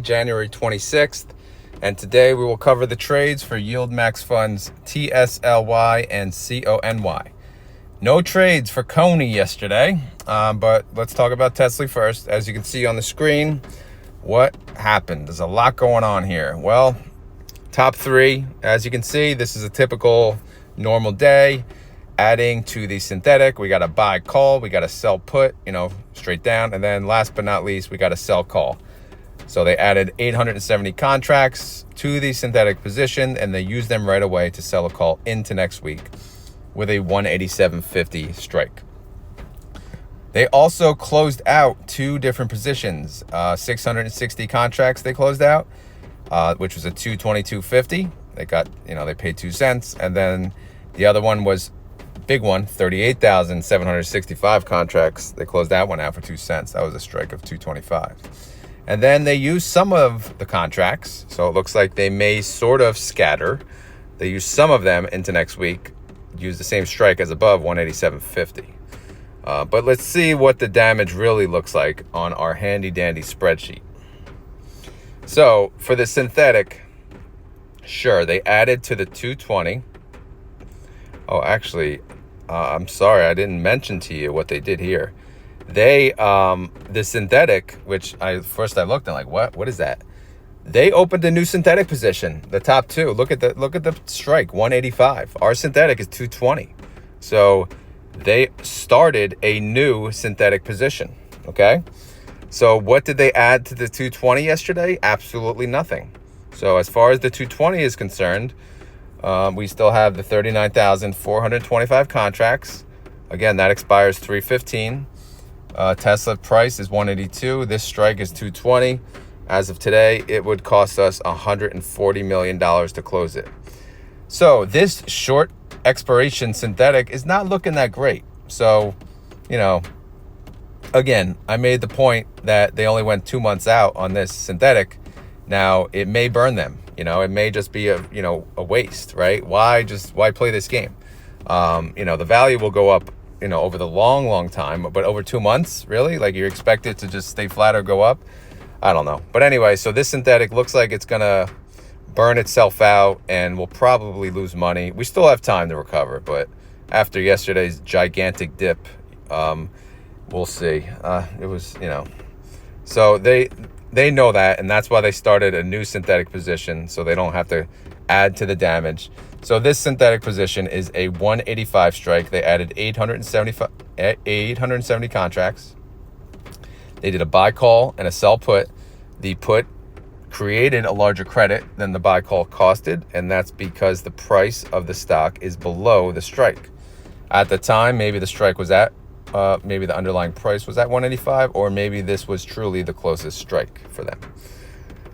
January 26th, and today we will cover the trades for YieldMax funds TSLY and CONY. No trades for CONY yesterday, but let's talk about TSLY first. As you can see on the screen, what happened? There's a lot going on here. Well, top three, as you can see, this is a typical normal day. Adding to the synthetic, we got a buy call, we got a sell put, straight down, and then last but not least, we got a sell call. So they added 870 contracts to the synthetic position, and they used them right away to sell a call into next week with a 187.50 strike. They also closed out two different positions, 660 contracts they closed out, which was a 222.50. They got, they paid 2 cents, and then the other one was big one, 38,765 contracts. They closed that one out for 2 cents. That was a strike of 225. And then they used some of the contracts, so it looks like they may sort of scatter. They used some of them into next week, use the same strike as above, 187.50. But let's see what the damage really looks like on our handy dandy spreadsheet. So for the synthetic, sure, they added to the 220. Oh, actually, I'm sorry, I didn't mention to you what they did here. They, the synthetic, which I looked and what is that? They opened a new synthetic position, the top two. Look at the strike, 185. Our synthetic is 220. So they started a new synthetic position, okay? So what did they add to the 220 yesterday? Absolutely nothing. So as far as the 220 is concerned, we still have the 39,425 contracts. Again, that expires 3/15. Tesla price is 182. This strike is 220. As of today, it would cost us $140 million to close it. So this short expiration synthetic is not looking that great. So, again, I made the point that they only went 2 months out on this synthetic. Now it may burn them. It may just be a waste, right? Why play this game? The value will go up, over the long time, but over 2 months, really? Like you expect it to just stay flat or go up? I don't know. But anyway, so this synthetic looks like it's going to burn itself out and we'll probably lose money. We still have time to recover, but after yesterday's gigantic dip, we'll see. It was, so they know that, and that's why they started a new synthetic position so they don't have to add to the damage. So this synthetic position is a 185 strike. They added 870 contracts. They did a buy call and a sell put. The put created a larger credit than the buy call costed, and that's because the price of the stock is below the strike. At the time, maybe the strike was at maybe the underlying price was at 185, or maybe this was truly the closest strike for them.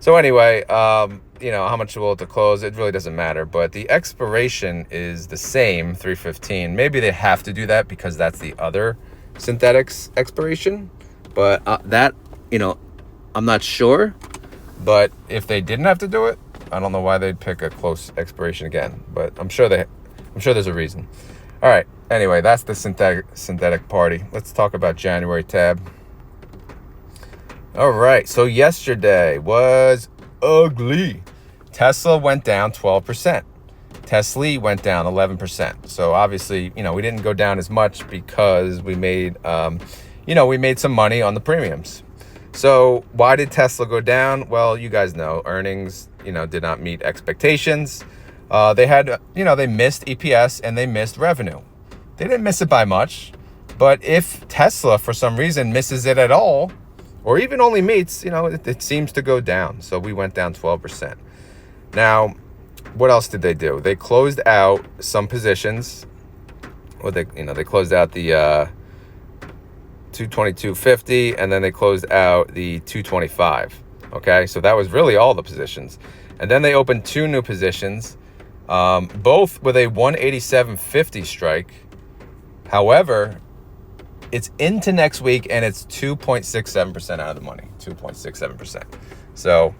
So anyway, how much will it to close? It really doesn't matter, but the expiration is the same, 3/15. Maybe they have to do that because that's the other synthetics expiration, but that, I'm not sure. But if they didn't have to do it, I don't know why they'd pick a close expiration again, but I'm sure there's a reason. All right. Anyway, that's the synthetic party. Let's talk about January tab. All right. So yesterday was ugly. Tesla went down 12%. TSLY went down 11%. So obviously, we didn't go down as much because we made, we made some money on the premiums. So why did Tesla go down? Well, you guys know earnings, did not meet expectations. They had, they missed EPS and they missed revenue. They didn't miss it by much, but if Tesla for some reason misses it at all, or even only meets, it seems to go down. So we went down 12%. Now, what else did they do? They closed out some positions. Well, they closed out the 222.50, and then they closed out the 225. Okay, so that was really all the positions. And then they opened two new positions, both with a 187.50 strike. However, it's into next week and it's 2.67% out of the money, 2.67%. So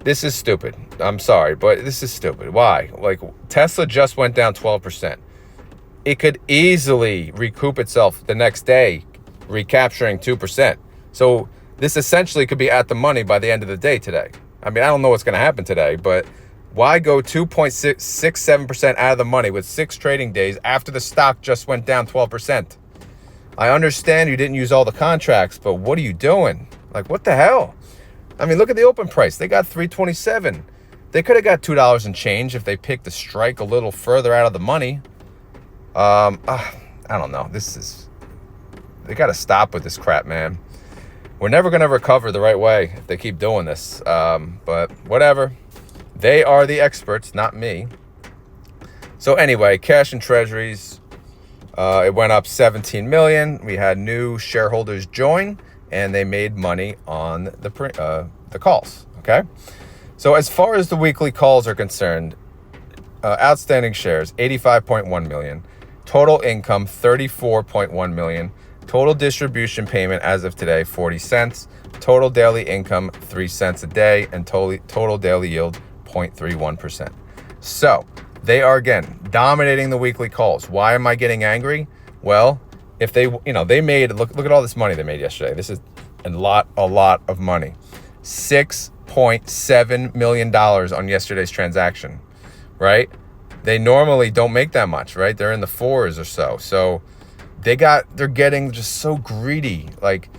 this is stupid. I'm sorry, but this is stupid. Why? Like Tesla just went down 12%. It could easily recoup itself the next day, recapturing 2%. So this essentially could be at the money by the end of the day today. I mean, I don't know what's going to happen today, but why go 2.67% out of the money with 6 trading days after the stock just went down 12%? I understand you didn't use all the contracts, but what are you doing? Like, what the hell? I mean, look at the open price. They got 327. They could have got $2 and change if they picked the strike a little further out of the money. I don't know. They got to stop with this crap, man. We're never going to recover the right way if they keep doing this. But whatever. They are the experts, not me. So anyway, cash and treasuries. It went up 17 million. We had new shareholders join, and they made money on the calls. Okay. So as far as the weekly calls are concerned, outstanding shares 85.1 million, total income 34.1 million, total distribution payment as of today 40 cents, total daily income 3 cents a day, and total daily yield 0.31%. So they are again dominating the weekly calls. Why am I getting angry? Well, if they made look at all this money they made yesterday. This is a lot of money. $6.7 million on yesterday's transaction, right? They normally don't make that much, right? They're in the 4s or so. So they're getting just so greedy. Like,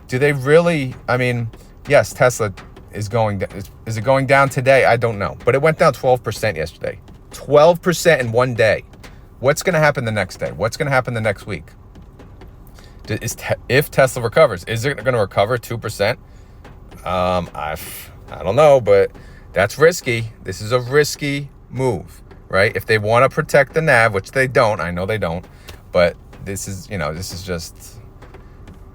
do they really? I mean, yes, Tesla is going down. Is it going down today? I don't know, but it went down 12% yesterday. 12% in one day. What's going to happen the next day? What's going to happen the next week? If Tesla recovers, is it going to recover 2%? I don't know, but that's risky. This is a risky move, right? If they want to protect the NAV, which they don't, I know they don't, but this is just,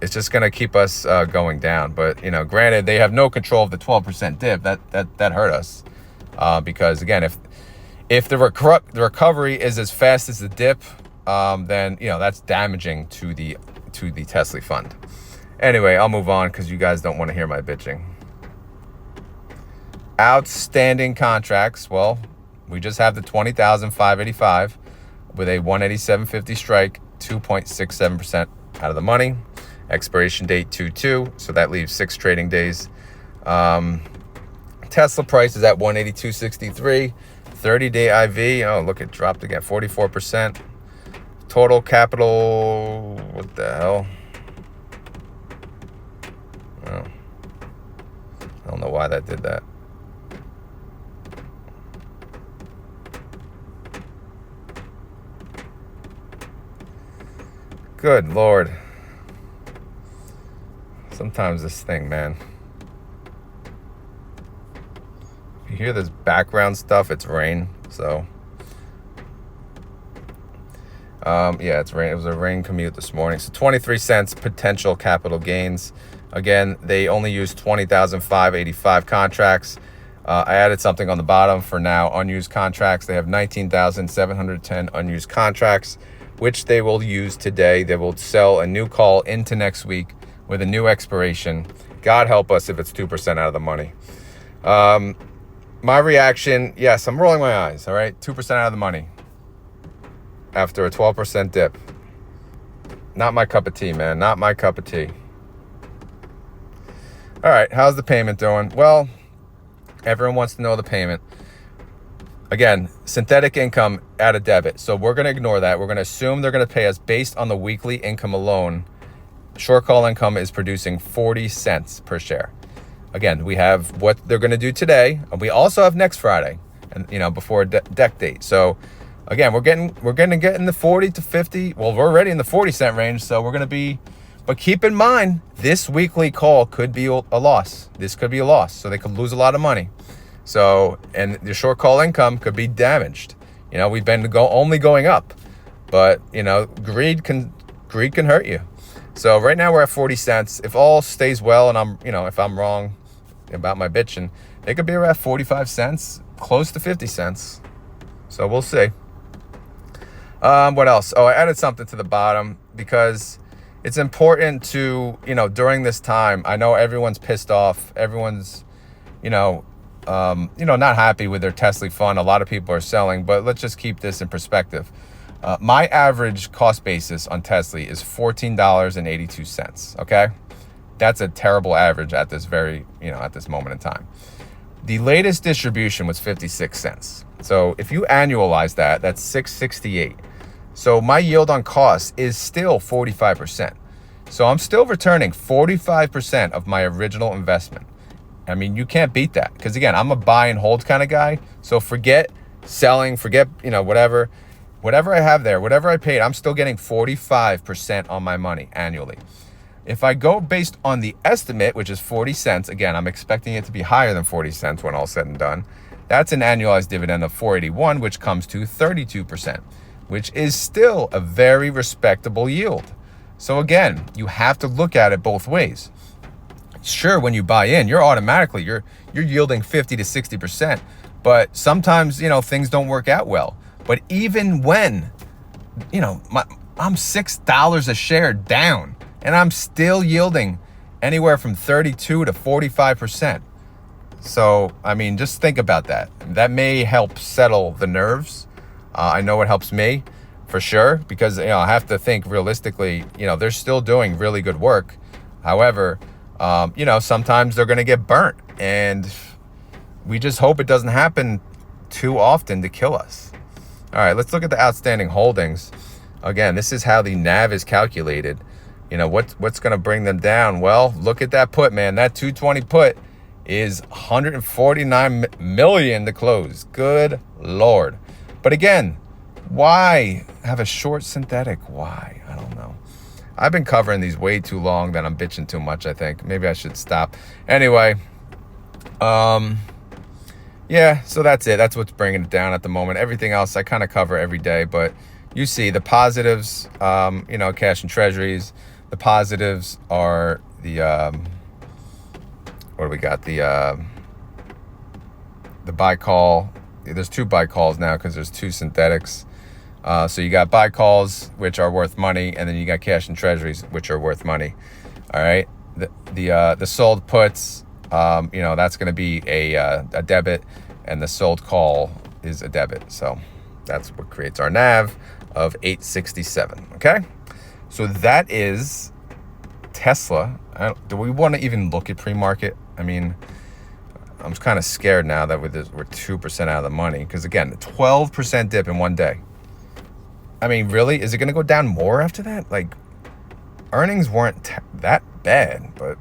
it's just going to keep us going down. But, granted, they have no control of the 12% dip. That hurt us because, again, if the recovery is as fast as the dip, then, that's damaging to the TSLY fund. Anyway, I'll move on because you guys don't want to hear my bitching. Outstanding contracts. Well, we just have the 20,585 with a 187.50 strike, 2.67% out of the money. Expiration date 2/2, so that leaves 6 trading days. Tesla price is at 182.63. 30-day IV. Oh, look, it dropped again. 44%. Total capital. What the hell? Oh, I don't know why that did that. Good Lord. Sometimes this thing, man. If you hear this background stuff, it's rain. So, yeah, it's rain. It was a rain commute this morning. So 23 cents potential capital gains. Again, they only used 20,585 contracts. I added something on the bottom for now. Unused contracts. They have 19,710 unused contracts, which they will use today. They will sell a new call into next week with a new expiration. God help us if it's 2% out of the money. My reaction, yes, I'm rolling my eyes, all right? 2% out of the money after a 12% dip. Not my cup of tea, man. Not my cup of tea. All right, how's the payment doing? Well, everyone wants to know the payment. Again, synthetic income at a debit. So we're going to ignore that. We're going to assume they're going to pay us based on the weekly income alone. Short call income is producing 40 cents per share. Again, we have what they're going to do today. And we also have next Friday, and before a deck date. So again, we're going to get in the 40 to 50. Well, we're already in the 40 cent range. So we're going to be, but keep in mind, this weekly call could be a loss. This could be a loss. So they could lose a lot of money. So, and the short call income could be damaged. We've been only going up, but greed can hurt you. So right now we're at 40 cents. If all stays well, and if I'm wrong about my bitching, they could be around 45 cents, close to 50 cents. So we'll see. What else? Oh, I added something to the bottom because it's important to, during this time, I know everyone's pissed off. Everyone's, not happy with their TSLY fund. A lot of people are selling, but let's just keep this in perspective. My average cost basis on TSLY is $14.82. Okay, That's a terrible average at this at this moment in time. The latest distribution was 56 cents. So if you annualize that, that's 668. So my yield on cost is still 45%. So I'm still returning 45% of my original investment. I mean, you can't beat that, because again, I'm a buy and hold kind of guy. So forget selling, forget, whatever I have there, whatever I paid, I'm still getting 45% on my money annually. If I go based on the estimate, which is 40 cents, again, I'm expecting it to be higher than 40 cents when all said and done. That's an annualized dividend of 481, which comes to 32%, which is still a very respectable yield. So again, you have to look at it both ways. Sure, when you buy in, you're yielding 50 to 60%, but sometimes, things don't work out well. But even when, I'm $6 a share down, and I'm still yielding anywhere from 32 to 45%. So, I mean, just think about that. That may help settle the nerves. I know it helps me for sure, because, I have to think realistically, they're still doing really good work. However, sometimes they're going to get burnt, and we just hope it doesn't happen too often to kill us. All right, let's look at the outstanding holdings. Again, this is how the NAV is calculated. What's going to bring them down? Well, look at that put, man. That 220 put is 149 million to close. Good Lord. But again, why have a short synthetic? Why? I don't know. I've been covering these way too long that I'm bitching too much, I think. Maybe I should stop. Anyway, yeah, so that's it. That's what's bringing it down at the moment. Everything else I kind of cover every day, but you see the positives, cash and treasuries. The positives are the, what do we got? The buy call. There's two buy calls now because there's two synthetics. So you got buy calls, which are worth money, and then you got cash and treasuries, which are worth money. All right. The sold puts, that's going to be a debit, and the sold call is a debit. So that's what creates our NAV of 867. Okay. So that is Tesla. Do we want to even look at pre-market? I mean, I'm kind of scared now that we're 2% out of the money, because again, 12% dip in one day. I mean, really, is it going to go down more after that? Like, earnings weren't that bad, but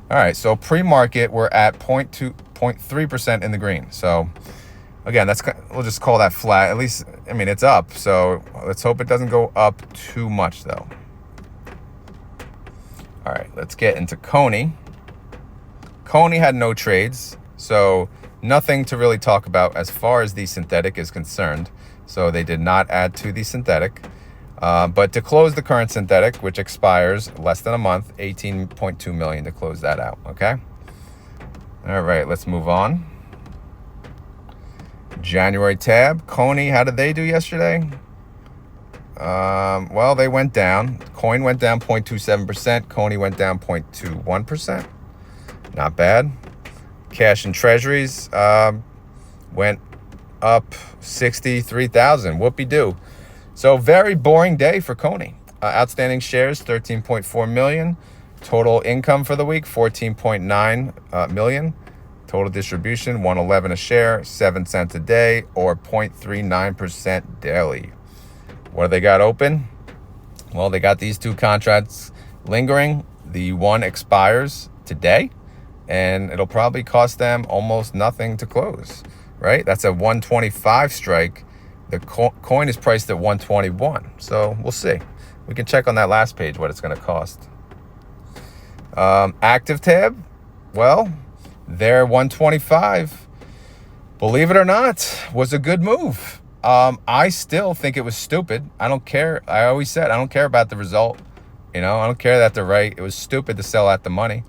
all right. So pre-market, we're at 0.3% in the green. So again, we'll just call that flat. At least, I mean, it's up. So let's hope it doesn't go up too much, though. All right, let's get into CONY. CONY had no trades, so nothing to really talk about as far as the synthetic is concerned. So they did not add to the synthetic. But to close the current synthetic, which expires less than a month, 18.2 million to close that out, okay? All right, let's move on. January tab, CONY, how did they do yesterday? Well, they went down. Coin went down 0.27%. CONY went down 0.21%. Not bad. Cash and treasuries went up 63,000. Whoopie-doo. So very boring day for CONY. Outstanding shares, 13.4 million. Total income for the week, 14.9 million. Total distribution, 111 a share, 7 cents a day, or 0.39% daily. What do they got open? Well, they got these two contracts lingering. The one expires today, and it'll probably cost them almost nothing to close, right? That's a 125 strike. The coin is priced at 121. So we'll see. We can check on that last page what it's going to cost. Active tab, well, their 125, believe it or not, was a good move. I still think it was stupid. I don't care. I always said I don't care about the result. I don't care that they're right. It was stupid to sell at the money.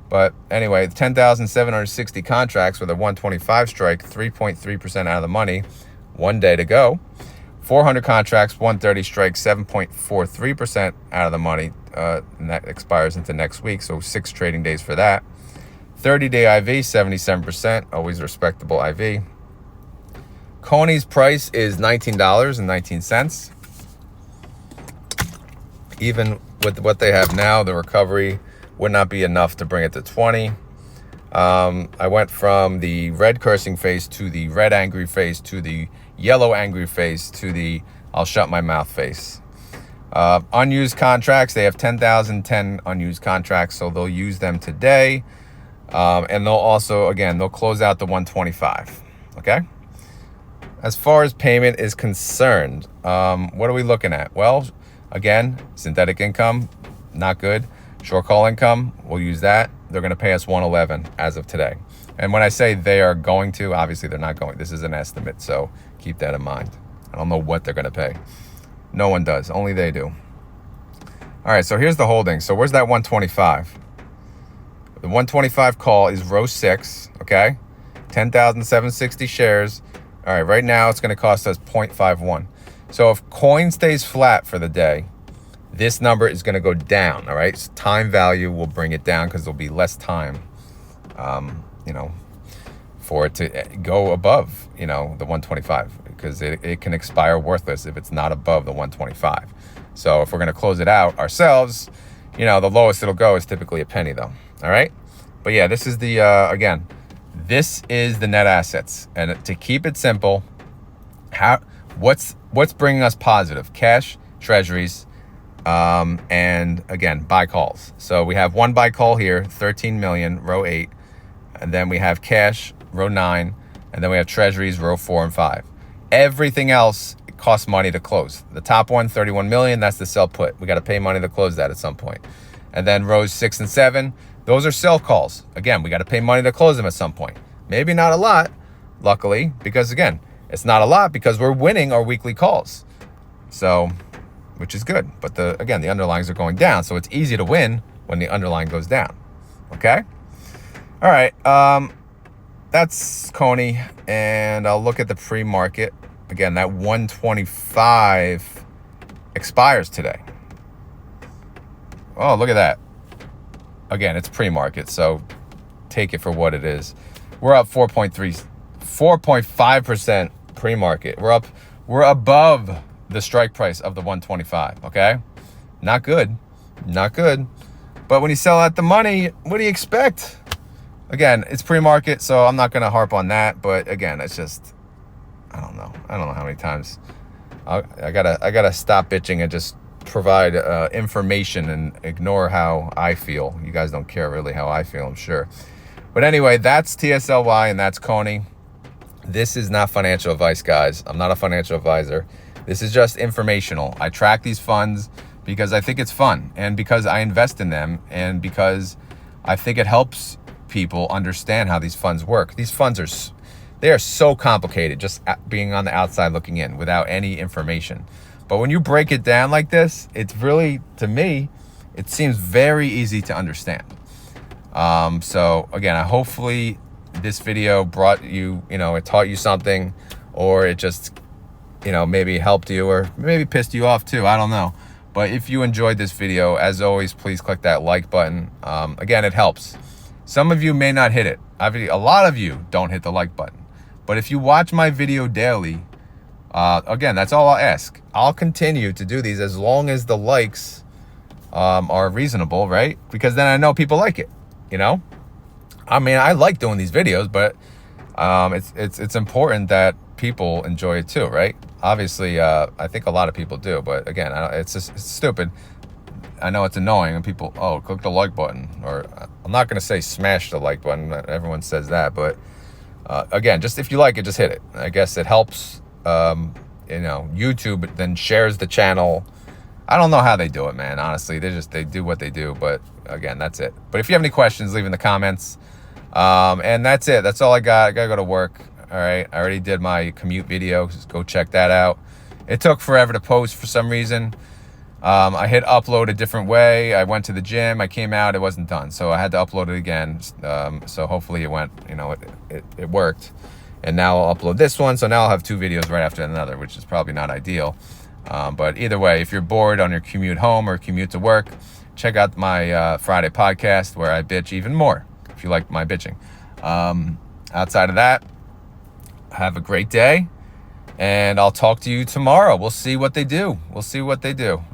But anyway, 10,760 contracts with a 125 strike, 3.3% out of the money. 1 day to go. 400 contracts, 130 strike, 7.43% out of the money. And that expires into next week. So 6 trading days for that. 30-day IV, 77%. Always respectable IV. CONY's price is $19.19. Even with what they have now, the recovery would not be enough to bring it to 20. I went from the red cursing face to the red angry face to the yellow angry face to the I'll shut my mouth face. Unused contracts, they have 10,010 unused contracts, so they'll use them today. And they'll also, again, they'll close out the 125, okay? As far as payment is concerned, what are we looking at? Well, again, synthetic income, not good. Short call income, we'll use that. They're going to pay us 111 as of today. And when I say they are going to, obviously they're not going. This is an estimate, so keep that in mind. I don't know what they're going to pay. No one does. Only they do. All right, so here's the holding. So where's that 125? The 125 call is row 6, okay? 10,760 shares. All right, right now it's going to cost us 0.51. So if coin stays flat for the day, this number is going to go down, all right? So time value will bring it down because there'll be less time, for it to go above, the 125, because it can expire worthless if it's not above the 125. So if we're going to close it out ourselves, the lowest it'll go is typically a penny though. All right. But yeah, this is the, again, this is the net assets. And to keep it simple, what's bringing us positive? Cash, treasuries, and again, buy calls. So we have one buy call here, 13 million, row 8. And then we have cash, row 9. And then we have treasuries, row 4 and 5. Everything else costs money to close. The top one, 31 million, that's the sell put. We got to pay money to close that at some point. And then rows 6 and 7, those are sell calls. Again, we got to pay money to close them at some point. Maybe not a lot, luckily, because again, it's not a lot because we're winning our weekly calls. So, which is good. But again, the underlyings are going down. So it's easy to win when the underlying goes down. Okay? All right. That's CONY. And I'll look at the pre-market. Again, that 125 expires today. Oh, look at that. Again, it's pre-market, so take it for what it is. We're up 4.5% pre-market. We're above the strike price of the 125, okay? Not good. Not good. But when you sell at the money, what do you expect? Again, it's pre-market, so I'm not going to harp on that, but again, it's just I don't know how many times I gotta stop bitching and just provide information and ignore how I feel. You guys don't care really how I feel, I'm sure. But anyway, that's TSLY and that's CONY. This is not financial advice, guys. I'm not a financial advisor. This is just informational. I track these funds because I think it's fun and because I invest in them and because I think it helps people understand how these funds work. These funds they are so complicated just being on the outside looking in without any information. But when you break it down like this, it's really, to me, it seems very easy to understand. So again, hopefully this video brought you, it taught you something, or it just, maybe helped you or maybe pissed you off too. I don't know. But if you enjoyed this video, as always, please click that like button. Again, it helps. Some of you may not hit it. A lot of you don't hit the like button. But if you watch my video daily, again, that's all I'll ask. I'll continue to do these as long as the likes are reasonable, right? Because then I know people like it, I mean, I like doing these videos, but it's important that people enjoy it too, right? Obviously, I think a lot of people do, but again, it's stupid. I know it's annoying and people, click the like button, or I'm not going to say smash the like button. Everyone says that, but again, just if you like it, just hit it. I guess it helps. YouTube then shares the channel. I don't know how they do it, man. Honestly, they do what they do. But again, that's it. But if you have any questions, leave in the comments. And that's it. That's all I got. I gotta go to work. All right. I already did my commute video. Just go check that out. It took forever to post for some reason. I hit upload a different way. I went to the gym. I came out. It wasn't done. So I had to upload it again. So hopefully it went, it worked. And now I'll upload this one. So now I'll have 2 videos right after another, which is probably not ideal. But either way, if you're bored on your commute home or commute to work, check out my Friday podcast where I bitch even more, if you like my bitching. Outside of that, have a great day. And I'll talk to you tomorrow. We'll see what they do. All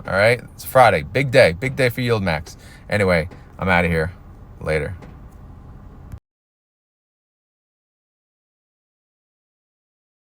right. It's Friday. Big day for YieldMax. Anyway, I'm out of here. Later.